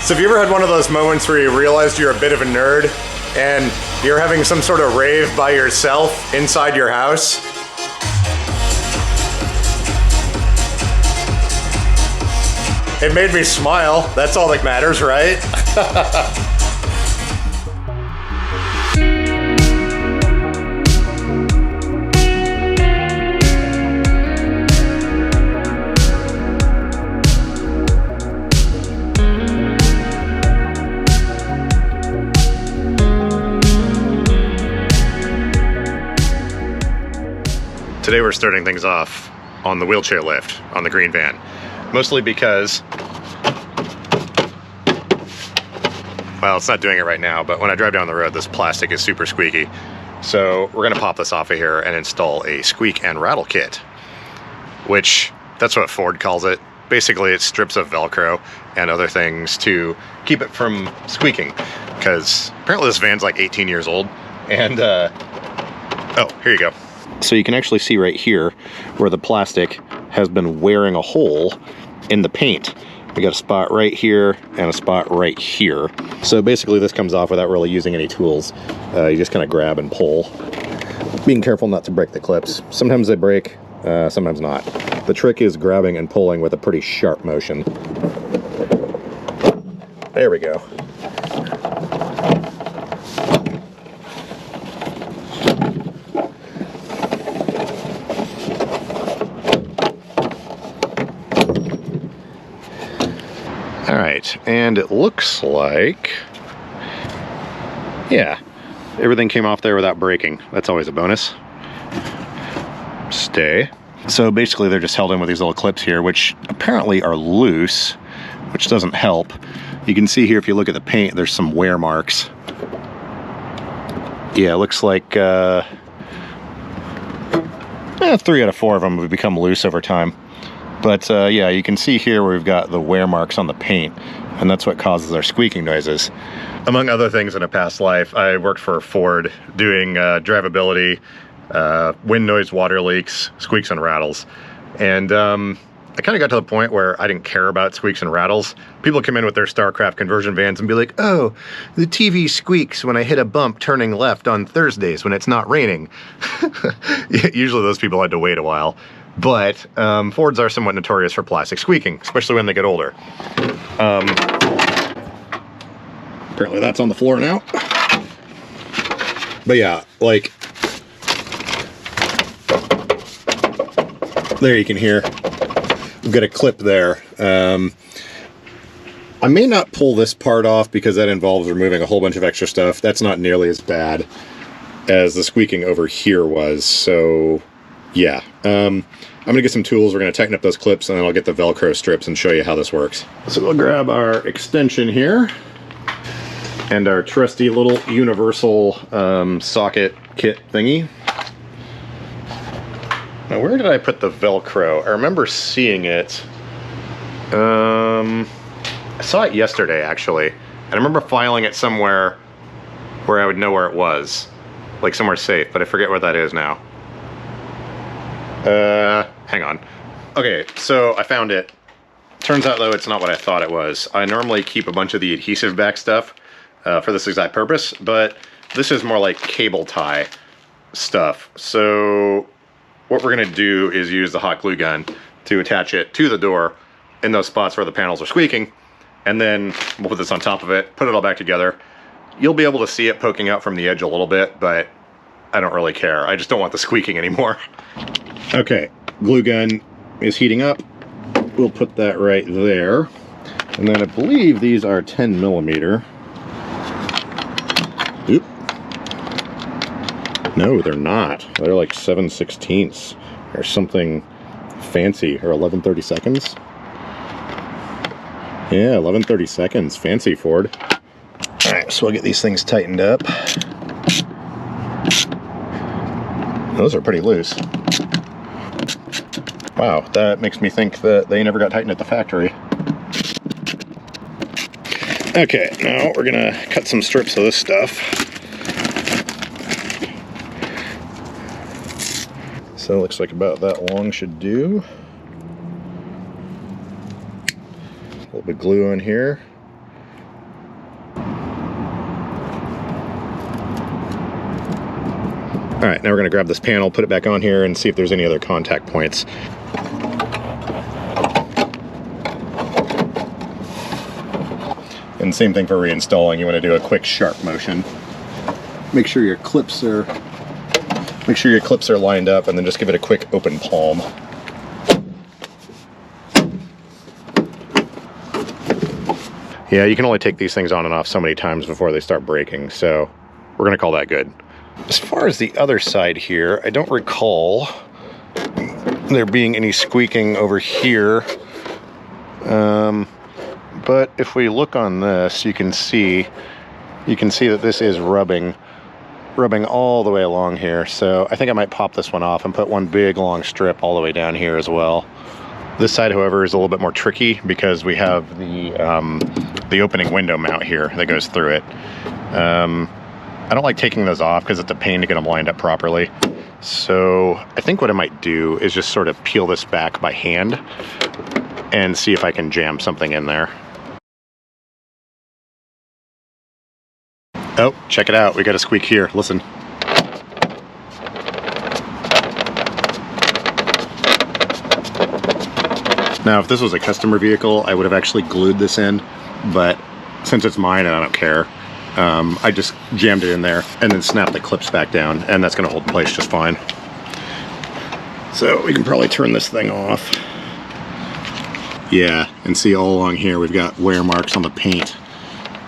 So have you ever had one of those moments where you realized you're a bit of a nerd and you're having some sort of rave by yourself inside your house? It made me smile. That's all that matters, right? Today we're starting things off on the wheelchair lift on the green van. Mostly because, well, it's not doing it right now, but when I drive down the road, this plastic is super squeaky. So we're gonna pop this off of here and install a squeak and rattle kit, which that's what Ford calls it. Basically, it strips of Velcro and other things to keep it from squeaking, because apparently this van's like 18 years old. And, oh, here you go. So you can actually see right here where the plastic has been wearing a hole in the paint. We got a spot right here and a spot right here. So basically this comes off without really using any tools. You just kind of grab and pull. Being careful not to break the clips. Sometimes they break, sometimes not. The trick is grabbing and pulling with a pretty sharp motion. There we go. Alright, and it looks like, yeah, everything came off there without breaking. That's always a bonus. Stay. So basically they're just held in with these little clips here, which apparently are loose, which doesn't help. You can see here, if you look at the paint, there's some wear marks. Yeah, it looks like 3 out of 4 of them have become loose over time. But yeah, you can see here where we've got the wear marks on the paint, and that's what causes our squeaking noises. Among other things, in a past life, I worked for Ford doing drivability, wind noise, water leaks, squeaks and rattles. And I kind of got to the point where I didn't care about squeaks and rattles. People come in with their StarCraft conversion vans and be like, oh, the TV squeaks when I hit a bump turning left on Thursdays when it's not raining. Usually those people had to wait a while. But Fords are somewhat notorious for plastic squeaking, especially when they get older. Apparently that's on the floor now. But yeah, like, there you can hear, we've got a clip there. I may not pull this part off because that involves removing a whole bunch of extra stuff. That's not nearly as bad as the squeaking over here was, so yeah. I'm gonna get some tools, we're gonna tighten up those clips, and then I'll get the Velcro strips and show you how this works. So we'll grab our extension here, and our trusty little universal socket kit thingy. Now where did I put the Velcro? I remember seeing it. I saw it yesterday, actually. And I remember filing it somewhere where I would know where it was. Like somewhere safe, but I forget where that is now. Hang on. Okay, so I found it. Turns out, though, it's not what I thought it was. I normally keep a bunch of the adhesive back stuff for this exact purpose, but this is more like cable tie stuff. So what we're gonna do is use the hot glue gun to attach it to the door in those spots where the panels are squeaking, and then we'll put this on top of it, put it all back together. You'll be able to see it poking out from the edge a little bit, but I don't really care. I just don't want the squeaking anymore. Okay, glue gun is heating up. We'll put that right there. And then I believe these are 10 millimeter. Oop. No, they're not. They're like 7/16 or something fancy, or 11/32. Yeah, 11/32. Fancy, Ford. All right, so we'll get these things tightened up. Those are pretty loose. Wow, that makes me think that they never got tightened at the factory. Okay, now we're gonna cut some strips of this stuff. So it looks like about that long should do. A little bit of glue on here. All right, now we're gonna grab this panel, put it back on here, and see if there's any other contact points. And same thing for reinstalling. You want to do a quick sharp motion. Make sure your clips are lined up, and then just give it a quick open palm. Yeah, you can only take these things on and off so many times before they start breaking, so we're gonna call that good. As far as the other side here, I don't recall there being any squeaking over here. But if we look on this, you can see that this is rubbing all the way along here. So I think I might pop this one off and put one big long strip all the way down here as well. This side, however, is a little bit more tricky because we have the opening window mount here that goes through it. I don't like taking those off because it's a pain to get them lined up properly. So I think what I might do is just sort of peel this back by hand and see if I can jam something in there. Oh, check it out. We got a squeak here. Listen. Now, if this was a customer vehicle, I would have actually glued this in, but since it's mine and I don't care, I just jammed it in there and then snapped the clips back down, and that's gonna hold in place just fine. So we can probably turn this thing off. Yeah, and see all along here, we've got wear marks on the paint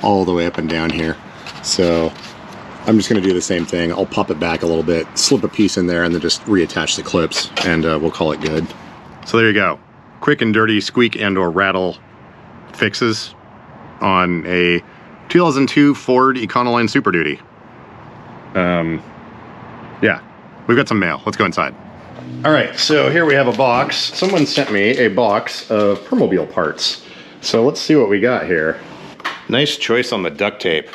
all the way up and down here. So I'm just gonna do the same thing. I'll pop it back a little bit, slip a piece in there, and then just reattach the clips, and we'll call it good. So there you go. Quick and dirty squeak and or rattle fixes on a 2002 Ford Econoline Super Duty. Yeah, we've got some mail. Let's go inside. All right, so here we have a box. Someone sent me a box of Permobile parts. So let's see what we got here. Nice choice on the duct tape.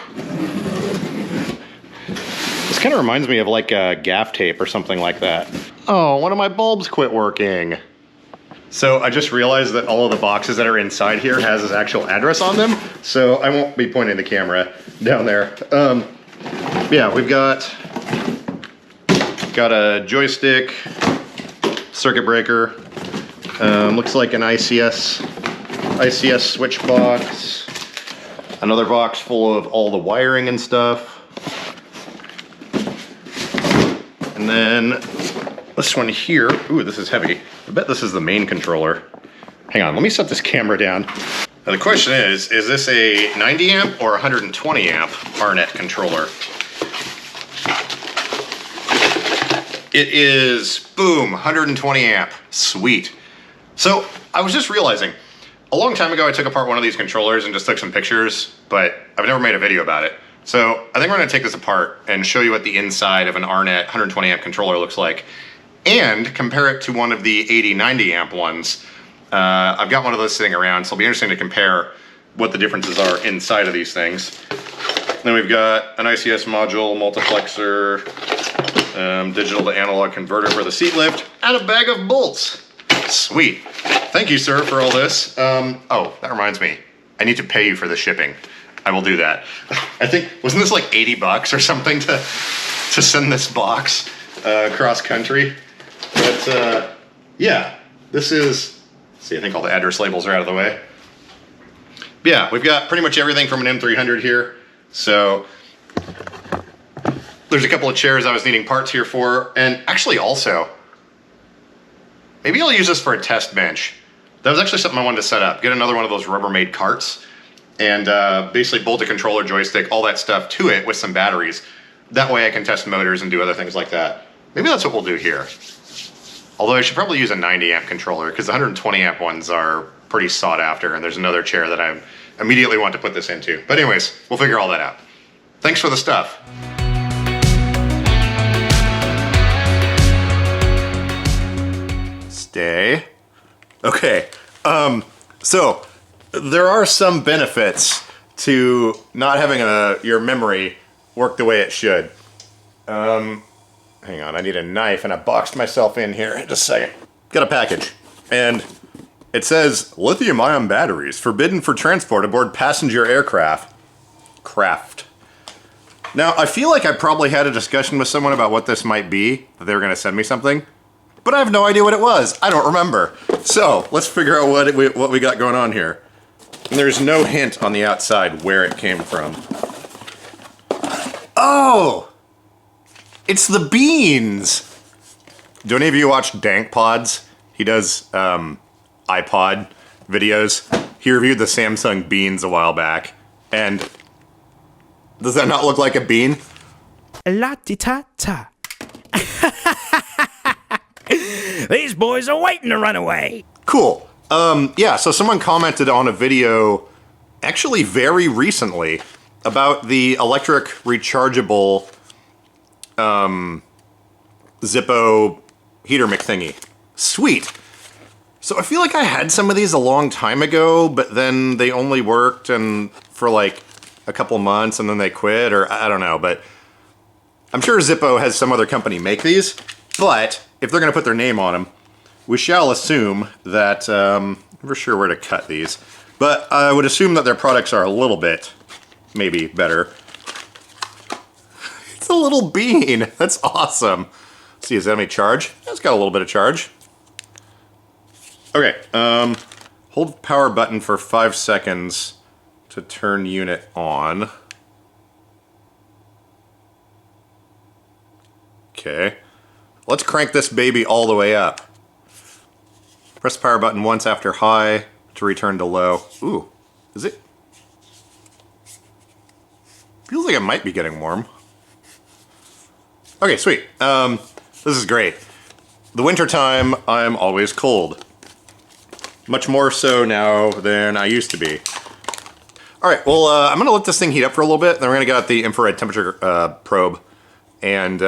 This kind of reminds me of like a gaff tape or something like that. Oh, one of my bulbs quit working. So I just realized that all of the boxes that are inside here has his actual address on them. So I won't be pointing the camera down there. Yeah, we've got a joystick, circuit breaker, looks like an ICS switch box, another box full of all the wiring and stuff. And then this one here, ooh, this is heavy. I bet this is the main controller. Hang on, let me set this camera down. Now the question is this a 90 amp or 120 amp RNet controller? It is, boom, 120 amp, sweet. So I was just realizing, a long time ago I took apart one of these controllers and just took some pictures, but I've never made a video about it. So I think we're gonna take this apart and show you what the inside of an RNet 120 amp controller looks like, and compare it to one of the 80-90 amp ones. I've got one of those sitting around, so it'll be interesting to compare what the differences are inside of these things. Then we've got an ICS module, multiplexer, digital to analog converter for the seat lift, and a bag of bolts. Sweet. Thank you, sir, for all this. Oh, that reminds me. I need to pay you for the shipping. I will do that. I think, wasn't this like 80 bucks or something to send this box across country? But yeah, this is, let's see, I think all the address labels are out of the way. But yeah, we've got pretty much everything from an M300 here. So there's a couple of chairs I was needing parts here for, and actually also, maybe I'll use this for a test bench. That was actually something I wanted to set up. Get another one of those Rubbermaid carts and basically bolt a controller, joystick, all that stuff to it with some batteries. That way I can test motors and do other things like that. Maybe that's what we'll do here. Although I should probably use a 90 amp controller because the 120 amp ones are pretty sought after, and there's another chair that I immediately want to put this into. But anyways, we'll figure all that out. Thanks for the stuff. Stay. Okay, so there are some benefits to not having your memory work the way it should. Hang on, I need a knife, and I boxed myself in here. Just a second. Got a package, and it says lithium-ion batteries forbidden for transport aboard passenger aircraft. Now, I feel like I probably had a discussion with someone about what this might be, that they were gonna send me something, but I have no idea what it was. I don't remember. So, let's figure out what we got going on here. And there's no hint on the outside where it came from. Oh! It's the beans! Do any of you watch Dank Pods? He does iPod videos. He reviewed the Samsung beans a while back. And does that not look like a bean? La-ti-ta-ta. These boys are waiting to run away. Cool. Yeah, so someone commented on a video actually very recently about the electric rechargeable Zippo heater mic thingy. Sweet. So I feel like I had some of these a long time ago, but then they only worked for like a couple months and then they quit, or I don't know, but I'm sure Zippo has some other company make these, but if they're gonna put their name on them, we shall assume that, I'm never sure where to cut these, but I would assume that their products are a little bit, maybe better. It's a little bean, that's awesome. Let's see, does that have any charge? It's got a little bit of charge. Okay, hold power button for 5 seconds to turn unit on. Okay, let's crank this baby all the way up. Press the power button once after high to return to low. Ooh, is it? Feels like it might be getting warm. Okay, sweet. This is great. The winter time, I'm always cold. Much more so now than I used to be. All right, well, I'm gonna let this thing heat up for a little bit, then we're gonna get out the infrared temperature probe and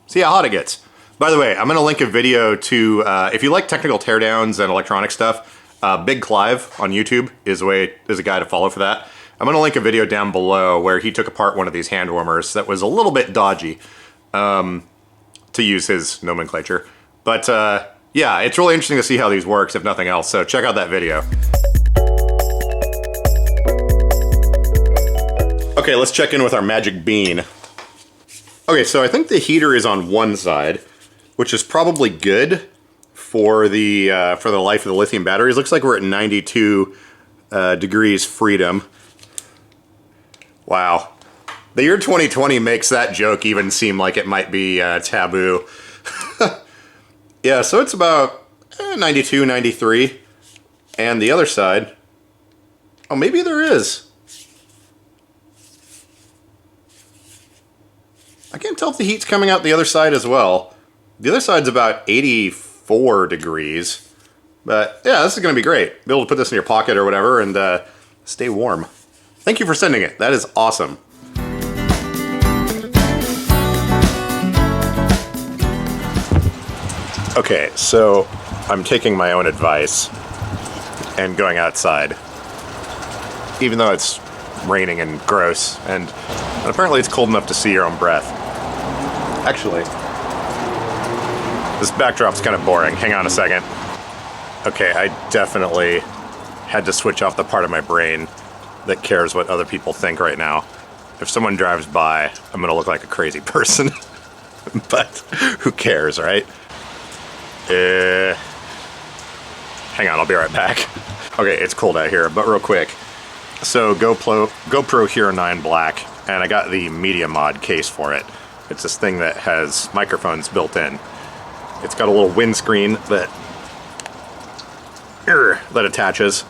see how hot it gets. By the way, I'm gonna link a video to, if you like technical teardowns and electronic stuff, Big Clive on YouTube is a guy to follow for that. I'm gonna link a video down below where he took apart one of these hand warmers that was a little bit dodgy, to use his nomenclature. But yeah, it's really interesting to see how these works, if nothing else, so check out that video. Okay, let's check in with our magic bean. Okay, so I think the heater is on one side, which is probably good for the life of the lithium batteries. Looks like we're at 92 degrees freedom. Wow. The year 2020 makes that joke even seem like it might be taboo. Yeah, so it's about 92, 93. And the other side, oh, maybe there is. I can't tell if the heat's coming out the other side as well. The other side's about 84 degrees. But yeah, this is gonna be great. Be able to put this in your pocket or whatever and stay warm. Thank you for sending it. That is awesome. Okay, so I'm taking my own advice and going outside, even though it's raining and gross, and apparently it's cold enough to see your own breath. Actually, this backdrop's kind of boring. Hang on a second. Okay, I definitely had to switch off the part of my brain that cares what other people think right now. If someone drives by, I'm gonna look like a crazy person. But who cares, right? Hang on, I'll be right back. Okay, it's cold out here, but real quick. So GoPro Hero 9 Black, and I got the Media Mod case for it. It's this thing that has microphones built in. It's got a little windscreen that attaches,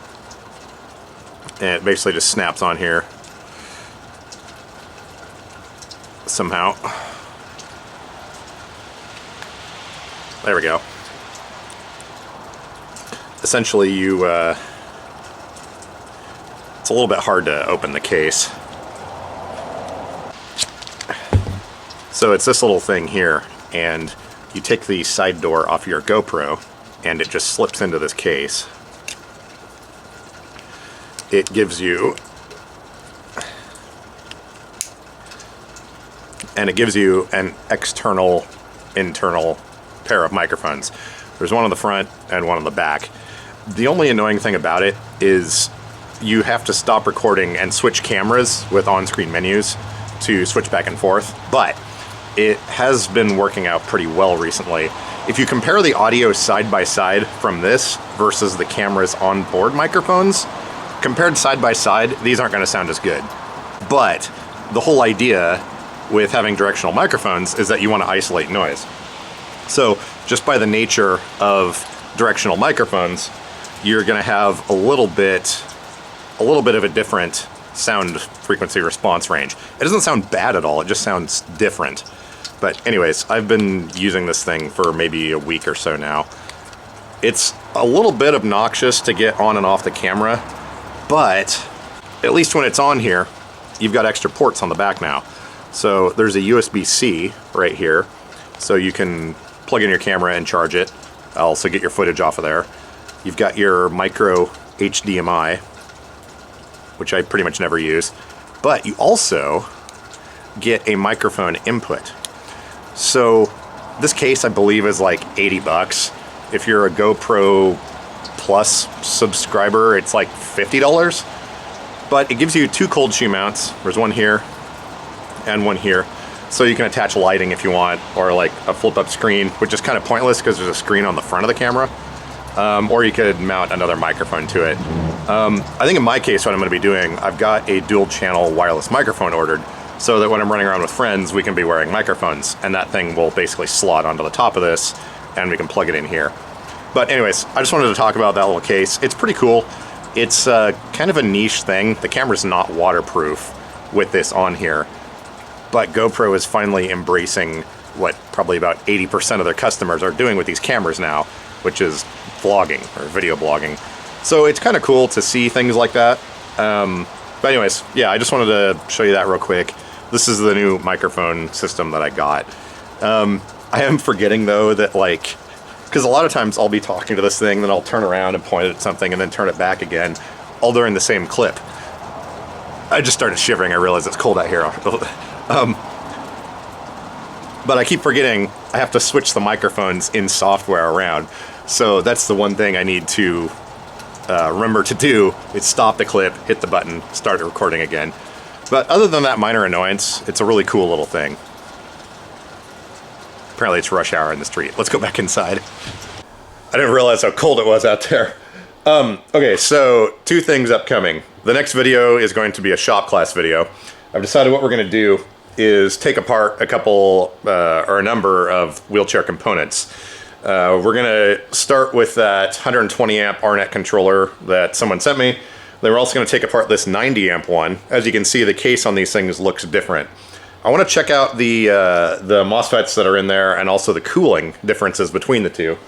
and it basically just snaps on here somehow. There we go. Essentially, it's a little bit hard to open the case. So it's this little thing here, and you take the side door off your GoPro, and it just slips into this case. It gives you an external, internal pair of microphones. There's one on the front and one on the back. The only annoying thing about it is you have to stop recording and switch cameras with on-screen menus to switch back and forth, but it has been working out pretty well recently. If you compare the audio side by side from this versus the camera's onboard microphones, compared side by side, these aren't going to sound as good. But the whole idea with having directional microphones is that you want to isolate noise. So just by the nature of directional microphones, you're going to have a little bit of a different sound frequency response range. It doesn't sound bad at all, it just sounds different. But anyways, I've been using this thing for maybe a week or so now. It's a little bit obnoxious to get on and off the camera, but at least when it's on here, you've got extra ports on the back now. So there's a USB-C right here, so you can plug in your camera and charge it. I'll also get your footage off of there. You've got your micro HDMI, which I pretty much never use, but you also get a microphone input. So this case, I believe, is like 80 bucks. If you're a GoPro Plus subscriber, it's like $50. But it gives you two cold shoe mounts. There's one here and one here. So you can attach lighting if you want, or like a flip-up screen, which is kind of pointless because there's a screen on the front of the camera. Or you could mount another microphone to it. I think in my case, what I'm going to be doing, I've got a dual channel wireless microphone ordered, so that when I'm running around with friends, we can be wearing microphones, and that thing will basically slot onto the top of this, and we can plug it in here. But anyways, I just wanted to talk about that little case. It's pretty cool. It's kind of a niche thing. The camera's not waterproof with this on here, but GoPro is finally embracing what probably about 80% of their customers are doing with these cameras now, which is vlogging or video blogging. So it's kind of cool to see things like that. But anyways, yeah, I just wanted to show you that real quick. This is the new microphone system that I got. I am forgetting though that, like, because a lot of times I'll be talking to this thing, then I'll turn around and point at something and then turn it back again, all during the same clip. I just started shivering. I realized it's cold out here. But I keep forgetting I have to switch the microphones in software around. So that's the one thing I need to remember to do, is stop the clip, hit the button, start recording again. But other than that minor annoyance, it's a really cool little thing. Apparently it's rush hour in the street. Let's go back inside. I didn't realize how cold it was out there. Okay, so two things upcoming. The next video is going to be a shop class video. I've decided what we're going to do is take apart a couple or a number of wheelchair components. We're going to start with that 120 amp RNet controller that someone sent me. Then we're also going to take apart this 90 amp one. As you can see, the case on these things looks different. I want to check out the MOSFETs that are in there, and also the cooling differences between the two.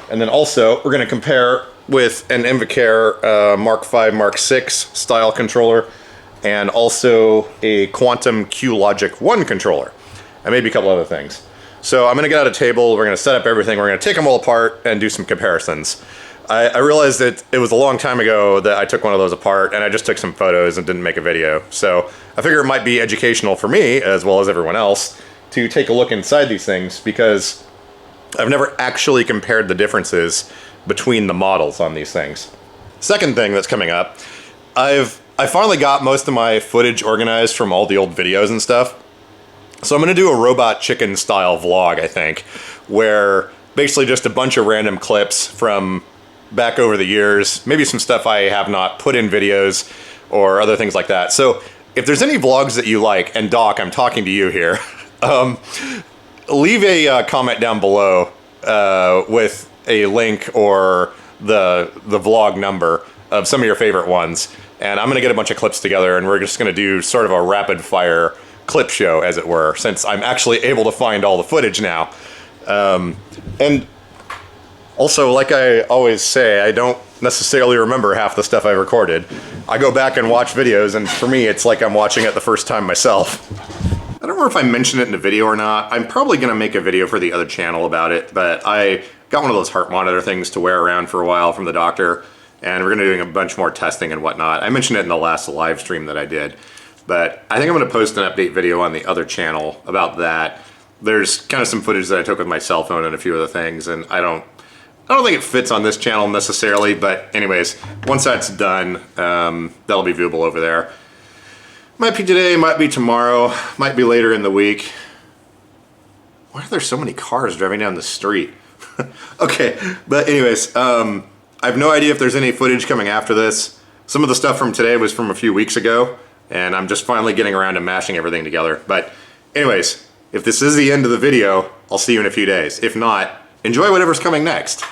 And then also, we're going to compare with an Invacare Mark V, Mark VI style controller, and also a Quantum Q-Logic 1 controller, and maybe a couple other things. So I'm going to get out a table, we're going to set up everything, we're going to take them all apart and do some comparisons. I realized that it was a long time ago that I took one of those apart, and I just took some photos and didn't make a video. So I figure it might be educational for me, as well as everyone else, to take a look inside these things, because I've never actually compared the differences between the models on these things. Second thing that's coming up, I finally got most of my footage organized from all the old videos and stuff. So I'm going to do a robot chicken style vlog, I think, where basically just a bunch of random clips from back over the years, maybe some stuff I have not put in videos or other things like that. So if there's any vlogs that you like, and Doc, I'm talking to you here, leave a comment down below with a link or the vlog number of some of your favorite ones. And I'm going to get a bunch of clips together, and we're just going to do sort of a rapid fire clip show, as it were, since I'm actually able to find all the footage now. And also, like I always say, I don't necessarily remember half the stuff I recorded. I go back and watch videos, and for me, it's like I'm watching it the first time myself. I don't remember if I mentioned it in the video or not. I'm probably going to make a video for the other channel about it, but I got one of those heart monitor things to wear around for a while from the doctor, and we're going to be doing a bunch more testing and whatnot. I mentioned it in the last live stream that I did, but I think I'm going to post an update video on the other channel about that. There's kind of some footage that I took with my cell phone and a few other things, and I don't I don't think it fits on this channel necessarily, but anyways, once that's done, that'll be viewable over there. Might be today, might be tomorrow, might be later in the week. Why are there so many cars driving down the street? Okay, but anyways, I have no idea if there's any footage coming after this. Some of the stuff from today was from a few weeks ago, and I'm just finally getting around to mashing everything together. But anyways, if this is the end of the video, I'll see you in a few days. If not, enjoy whatever's coming next.